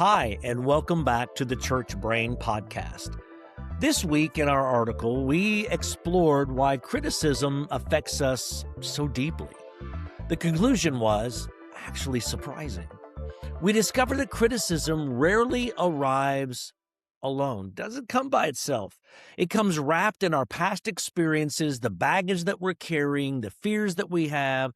Hi, and welcome back to the Church Brain Podcast. This week in our article, we explored why criticism affects us so deeply. The conclusion was actually surprising. We discovered that criticism rarely arrives alone, doesn't come by itself. It comes wrapped in our past experiences, the baggage that we're carrying, the fears that we have,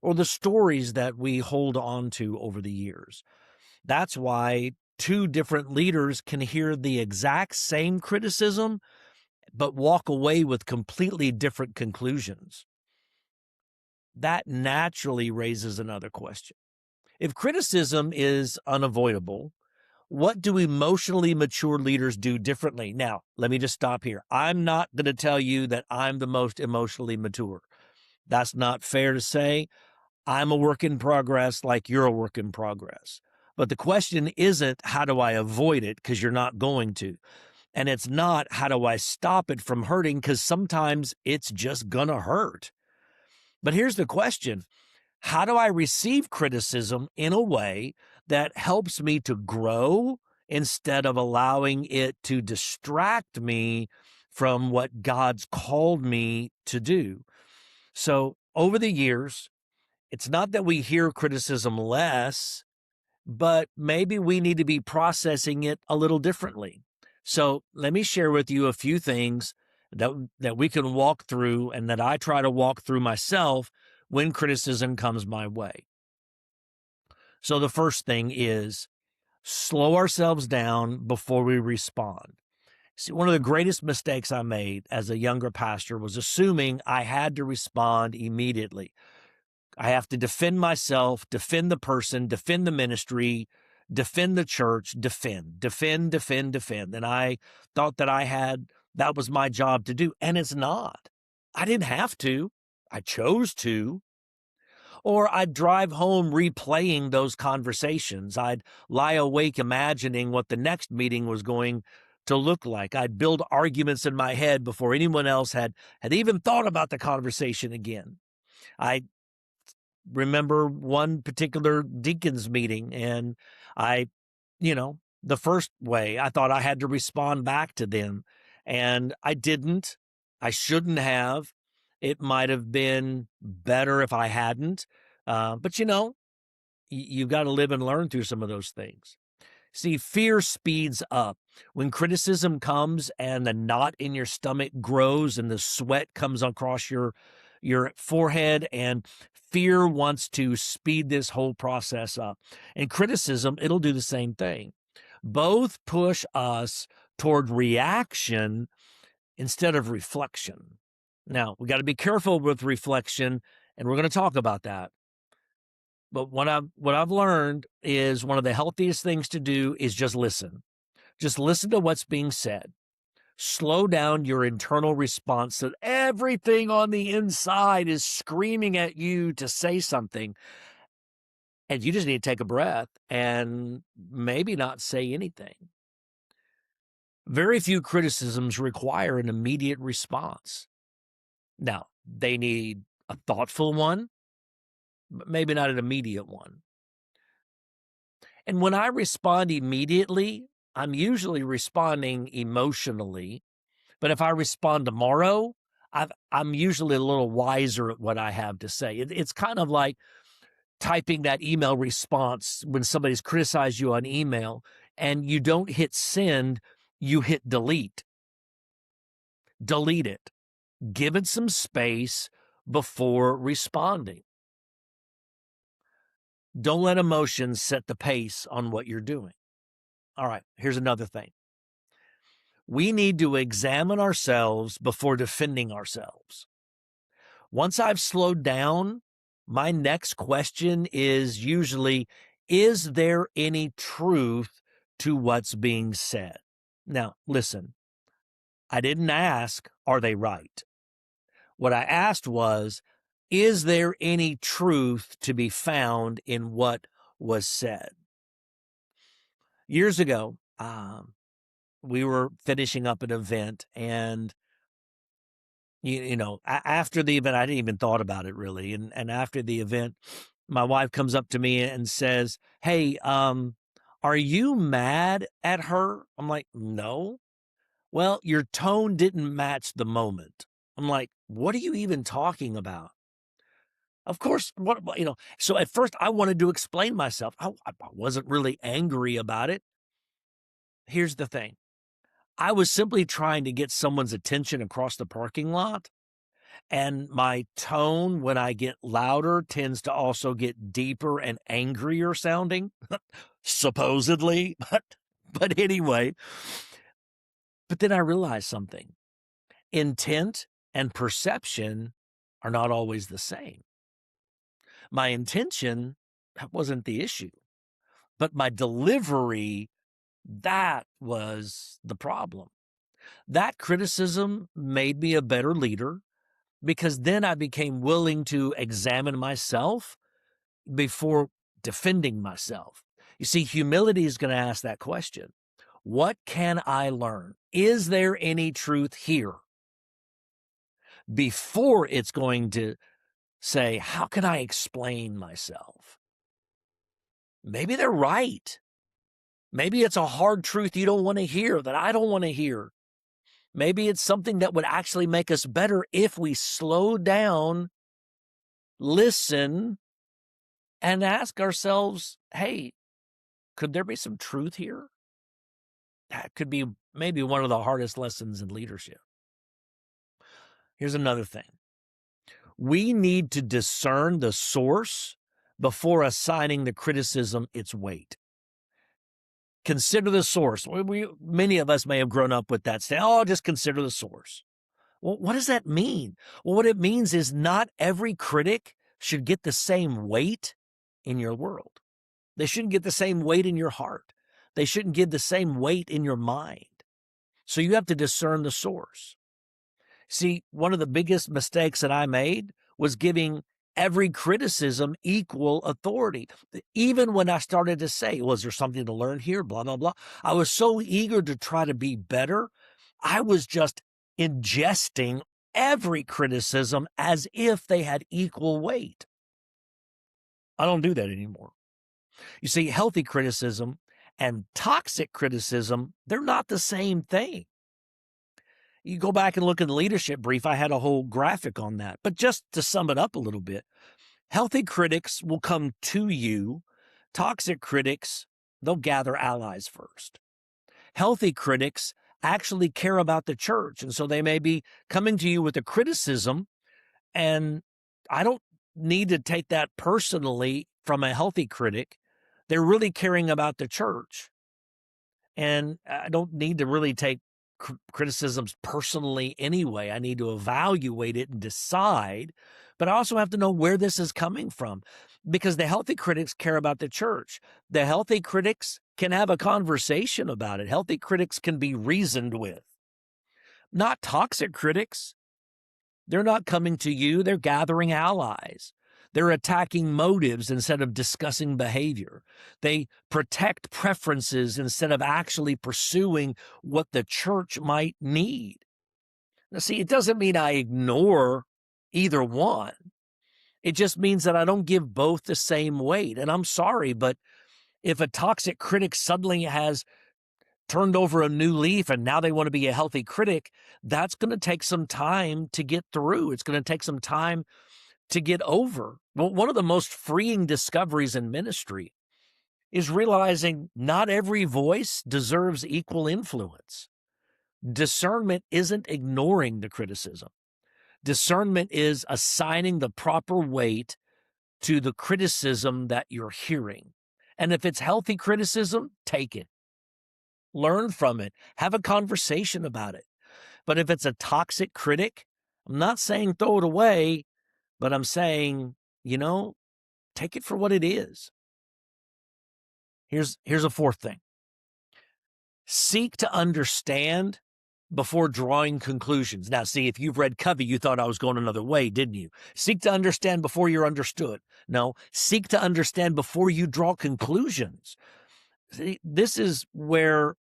or the stories that we hold on to over the years. That's why two different leaders can hear the exact same criticism, but walk away with completely different conclusions. That naturally raises another question. If criticism is unavoidable, what do emotionally mature leaders do differently? Now, let me just stop here. I'm not going to tell you that I'm the most emotionally mature. That's not fair to say. I'm a work in progress like you're a work in progress. But the question isn't how do I avoid it, because you're not going to. And it's not how do I stop it from hurting, because sometimes it's just going to hurt. But here's the question. How do I receive criticism in a way that helps me to grow instead of allowing it to distract me from what God's called me to do? So over the years, it's not that we hear criticism less, but maybe we need to be processing it a little differently. So let me share with you a few things that we can walk through and that I try to walk through myself when criticism comes my way. So the first thing is slow ourselves down before we respond. See, one of the greatest mistakes I made as a younger pastor was assuming I had to respond immediately. I have to defend myself, defend the person, defend the ministry, defend the church, defend. And I thought that was my job to do. And it's not. I didn't have to. I chose to. Or I'd drive home replaying those conversations. I'd lie awake imagining what the next meeting was going to look like. I'd build arguments in my head before anyone else had even thought about the conversation again. I remember one particular deacons meeting, and the first way I thought I had to respond back to them, and I didn't. I shouldn't have. It might have been better if I hadn't. But you've got to live and learn through some of those things. See, fear speeds up. When criticism comes and the knot in your stomach grows and the sweat comes across your forehead, and fear wants to speed this whole process up. And criticism, it'll do the same thing. Both push us toward reaction instead of reflection. Now, we got to be careful with reflection, and we're going to talk about that. But what I've learned is one of the healthiest things to do is just listen. Just listen to what's being said. Slow down your internal response so everything on the inside is screaming at you to say something. And you just need to take a breath and maybe not say anything. Very few criticisms require an immediate response. Now, they need a thoughtful one, but maybe not an immediate one. And when I respond immediately, I'm usually responding emotionally. But if I respond tomorrow, I'm usually a little wiser at what I have to say. It's kind of like typing that email response when somebody's criticized you on email and you don't hit send, you hit delete. Delete it. Give it some space before responding. Don't let emotions set the pace on what you're doing. All right, here's another thing. We need to examine ourselves before defending ourselves. Once I've slowed down, my next question is usually, is there any truth to what's being said? Now, listen, I didn't ask, are they right? What I asked was, is there any truth to be found in what was said? Years ago, we were finishing up an event, and after the event, I didn't even thought about it really. And after the event, my wife comes up to me and says, "Hey, Are you mad at her? I'm like, no. Well, your tone didn't match the moment. I'm like, what are you even talking about? Of course, so at first I wanted to explain myself. I wasn't really angry about it. Here's the thing. I was simply trying to get someone's attention across the parking lot. And my tone, when I get louder, tends to also get deeper and angrier sounding, supposedly. But anyway, but then I realized something. Intent and perception are not always the same. My intention, that wasn't the issue, but my delivery, that was the problem. That criticism made me a better leader because then I became willing to examine myself before defending myself. You see, humility is going to ask that question. What can I learn? Is there any truth here? Before it's going to say, how can I explain myself? Maybe they're right. Maybe it's a hard truth you don't want to hear that I don't want to hear. Maybe it's something that would actually make us better if we slow down, listen, and ask ourselves, hey, could there be some truth here? That could be maybe one of the hardest lessons in leadership. Here's another thing. We need to discern the source before assigning the criticism its weight. Consider the source. Many of us may have grown up with that saying, oh, just consider the source. Well, what does that mean? Well, what it means is not every critic should get the same weight in your world. They shouldn't get the same weight in your heart. They shouldn't get the same weight in your mind. So you have to discern the source. See, one of the biggest mistakes that I made was giving every criticism equal authority. Even when I started to say, was there something to learn here? Blah, blah, blah. I was so eager to try to be better. I was just ingesting every criticism as if they had equal weight. I don't do that anymore. You see, healthy criticism and toxic criticism, they're not the same thing. You go back and look at the leadership brief, I had a whole graphic on that. But just to sum it up a little bit, healthy critics will come to you. Toxic critics, they'll gather allies first. Healthy critics actually care about the church, and so they may be coming to you with a criticism, and I don't need to take that personally from a healthy critic. They're really caring about the church, and I don't need to really take criticisms personally anyway. I need to evaluate it and decide, but I also have to know where this is coming from, because the healthy critics care about the church. The healthy critics can have a conversation about it. Healthy critics can be reasoned with. Not toxic critics. They're not coming to you. They're gathering allies. They're attacking motives instead of discussing behavior. They protect preferences instead of actually pursuing what the church might need. Now, see, it doesn't mean I ignore either one. It just means that I don't give both the same weight. And I'm sorry, but if a toxic critic suddenly has turned over a new leaf and now they want to be a healthy critic, that's going to take some time to get through. It's going to take some time to get over. Well, one of the most freeing discoveries in ministry is realizing not every voice deserves equal influence. Discernment isn't ignoring the criticism. Discernment is assigning the proper weight to the criticism that you're hearing. And if it's healthy criticism, take it. Learn from it. Have a conversation about it. But if it's a toxic critic, I'm not saying throw it away, but I'm saying, take it for what it is. Here's a fourth thing. Seek to understand before drawing conclusions. Now, see, if you've read Covey, you thought I was going another way, didn't you? Seek to understand before you're understood. No, seek to understand before you draw conclusions. See, this is where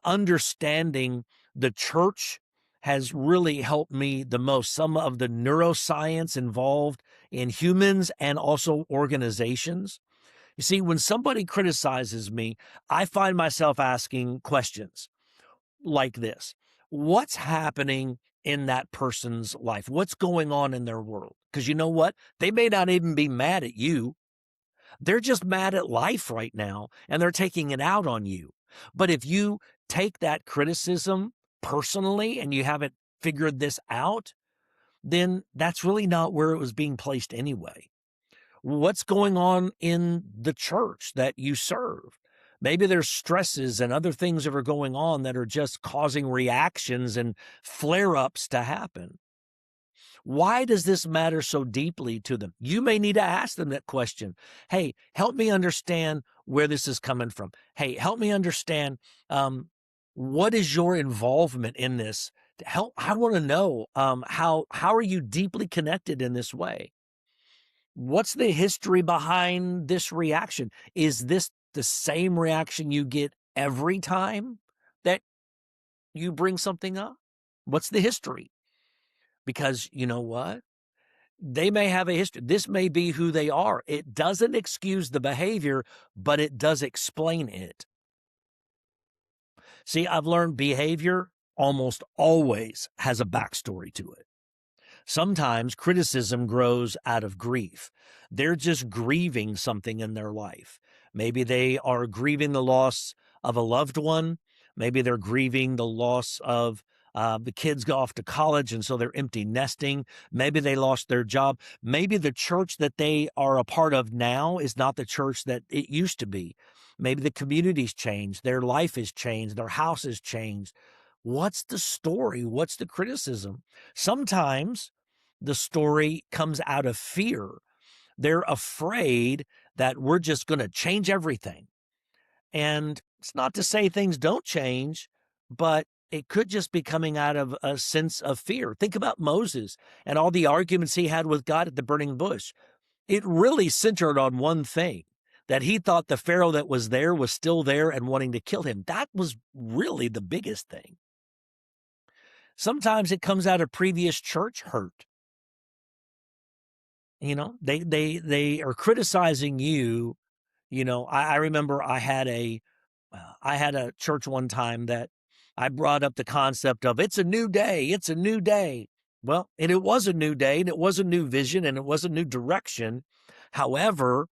understanding the church has really helped me the most. Some of the neuroscience involved in humans and also organizations. You see, when somebody criticizes me, I find myself asking questions like this. What's happening in that person's life? What's going on in their world? Because you know what? They may not even be mad at you. They're just mad at life right now, and they're taking it out on you. But if you take that criticism personally and you haven't figured this out, then that's really not where it was being placed anyway. What's going on in the church that you serve? Maybe there's stresses and other things that are going on that are just causing reactions and flare ups to happen. Why does this matter so deeply to them? You may need to ask them that question. Hey, help me understand where this is coming from. Hey, help me understand what is your involvement in this. I want to know how are you deeply connected in this way? What's the history behind this reaction? Is this the same reaction you get every time that you bring something up? What's the history? Because you know what? They may have a history. This may be who they are. It doesn't excuse the behavior, but it does explain it. See, I've learned behavior almost always has a backstory to it. Sometimes criticism grows out of grief. They're just grieving something in their life. Maybe they are grieving the loss of a loved one. Maybe they're grieving the loss of the kids go off to college, and so they're empty nesting. Maybe they lost their job. Maybe the church that they are a part of now is not the church that it used to be. Maybe the community's changed. Their life has changed. Their house has changed. What's the story? What's the criticism? Sometimes the story comes out of fear. They're afraid that we're just going to change everything. And it's not to say things don't change, but it could just be coming out of a sense of fear. Think about Moses and all the arguments he had with God at the burning bush. It really centered on one thing, that he thought the Pharaoh that was there was still there and wanting to kill him. That was really the biggest thing. Sometimes it comes out of previous church hurt. You know, they are criticizing you. You know, I remember I had a church one time that I brought up the concept of it's a new day, it's a new day. Well, and it was a new day, and it was a new vision, and it was a new direction. However,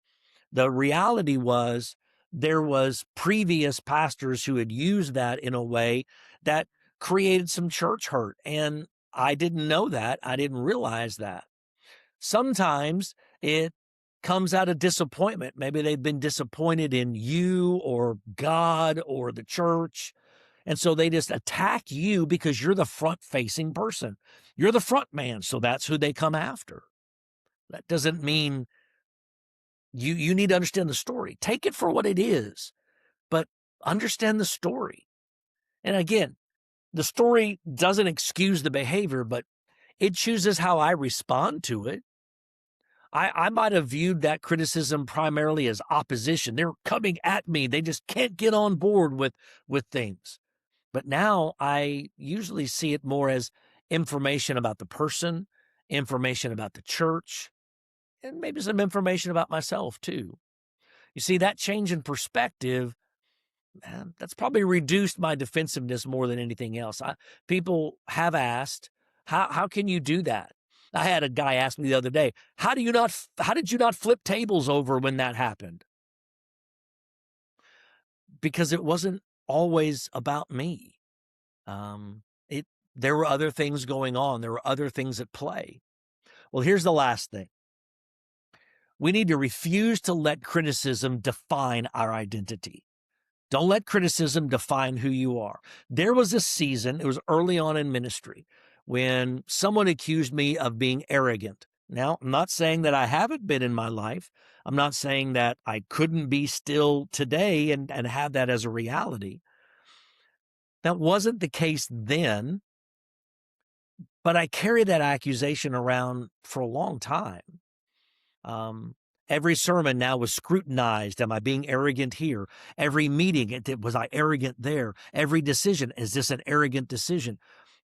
the reality was there was previous pastors who had used that in a way that created some church hurt, and I didn't know that. I didn't realize that. Sometimes it comes out of disappointment. Maybe they've been disappointed in you or God or the church. And so they just attack you because you're the front facing person. You're the front man. So that's who they come after. That doesn't mean you need to understand the story. Take it for what it is, but understand the story. And again, the story doesn't excuse the behavior, but it chooses how I respond to it. I might have viewed that criticism primarily as opposition. They're coming at me. They just can't get on board with things. But now I usually see it more as information about the person, information about the church, and maybe some information about myself too. You see, that change in perspective, man, that's probably reduced my defensiveness more than anything else. People have asked, how can you do that? I had a guy ask me the other day, how did you not flip tables over when that happened? Because it wasn't always about me. There were other things going on. There were other things at play. Well, here's the last thing. We need to refuse to let criticism define our identity. Don't let criticism define who you are. There was a season, it was early on in ministry, when someone accused me of being arrogant. Now, I'm not saying that I haven't been in my life. I'm not saying that I couldn't be still today and have that as a reality. That wasn't the case then, but I carried that accusation around for a long time. Every sermon now was scrutinized. Am I being arrogant here? Every meeting, was I arrogant there? Every decision, is this an arrogant decision?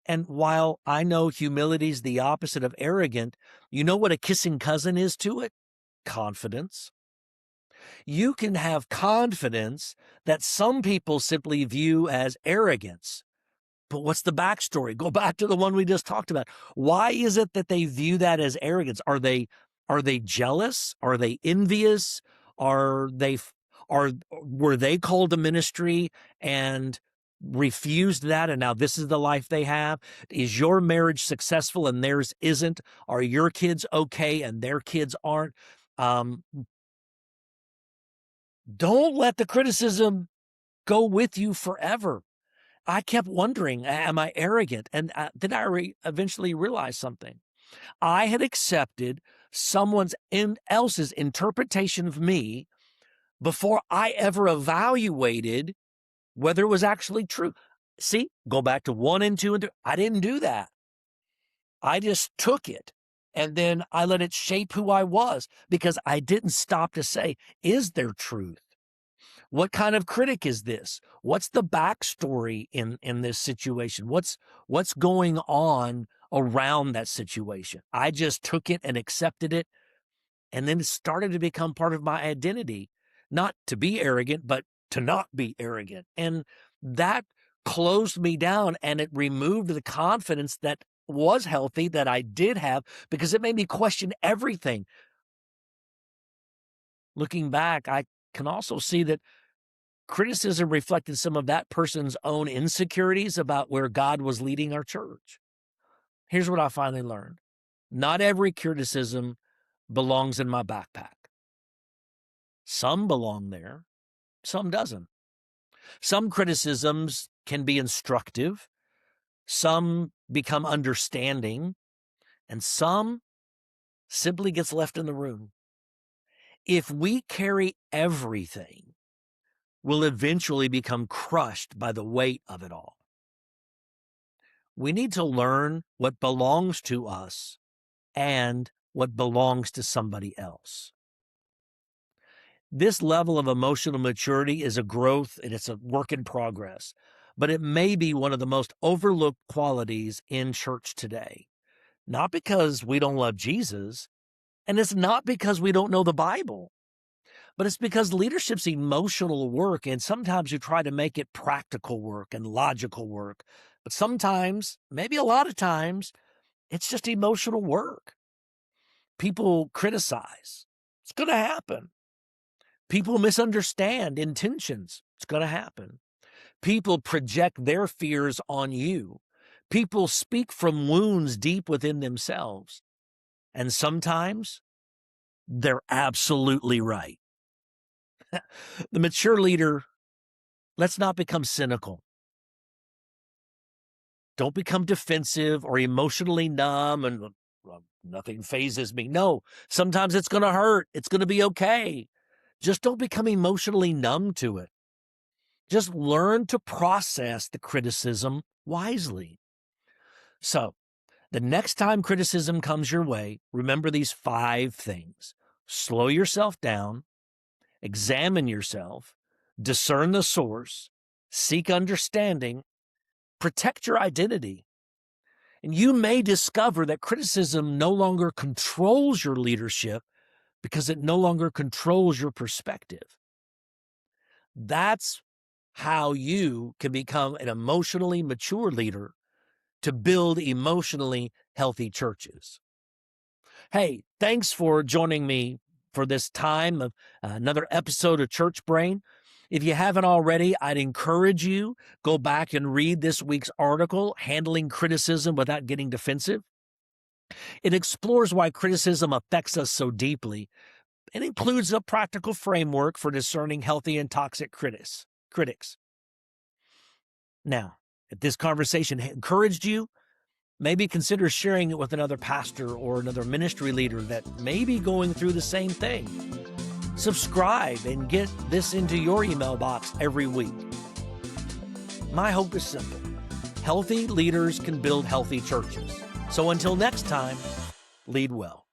And while I know humility is the opposite of arrogant, you know what a kissing cousin is to it? Confidence. You can have confidence that some people simply view as arrogance. But what's the backstory? Go back to the one we just talked about. Why is it that they view that as arrogance? Are they jealous? Are they envious? Were they called to ministry and refused that, and now this is the life they have? Is your marriage successful and theirs isn't? Are your kids okay and their kids aren't? Don't let the criticism go with you forever. I kept wondering, am I arrogant? And then I eventually realized something. I had accepted someone else's interpretation of me before I ever evaluated whether it was actually true. See, go back to 1 and 2 and 3. I didn't do that. I just took it, and then I let it shape who I was, because I didn't stop to say, is there truth? What kind of critic is this? What's the backstory in this situation? What's going on around that situation? I just took it and accepted it, and then it started to become part of my identity, not to be arrogant, but to not be arrogant. And that closed me down, and it removed the confidence that was healthy that I did have, because it made me question everything. Looking back, I can also see that criticism reflected some of that person's own insecurities about where God was leading our church. Here's what I finally learned. Not every criticism belongs in my backpack. Some belong there, some doesn't. Some criticisms can be instructive, some become understanding, and some simply gets left in the room. If we carry everything, we'll eventually become crushed by the weight of it all. We need to learn what belongs to us and what belongs to somebody else. This level of emotional maturity is a growth, and it's a work in progress, but it may be one of the most overlooked qualities in church today. Not because we don't love Jesus, and it's not because we don't know the Bible, but it's because leadership's emotional work, and sometimes you try to make it practical work and logical work, but sometimes, maybe a lot of times, it's just emotional work. People criticize. It's going to happen. People misunderstand intentions. It's going to happen. People project their fears on you. People speak from wounds deep within themselves. And sometimes they're absolutely right. The mature leader, let's not become cynical. Don't become defensive or emotionally numb and nothing phases me. No, sometimes it's going to hurt. It's going to be okay. Just don't become emotionally numb to it. Just learn to process the criticism wisely. So, the next time criticism comes your way, remember these 5 things. Slow yourself down, examine yourself, discern the source, seek understanding, protect your identity. And you may discover that criticism no longer controls your leadership because it no longer controls your perspective. That's how you can become an emotionally mature leader to build emotionally healthy churches. Hey, thanks for joining me for this time of another episode of Church Brain. If you haven't already, I'd encourage you, go back and read this week's article, Handling Criticism Without Getting Defensive. It explores why criticism affects us so deeply. It includes a practical framework for discerning healthy and toxic critics. Now, if this conversation encouraged you, maybe consider sharing it with another pastor or another ministry leader that may be going through the same thing. Subscribe and get this into your email box every week. My hope is simple. Healthy leaders can build healthy churches. So until next time, lead well.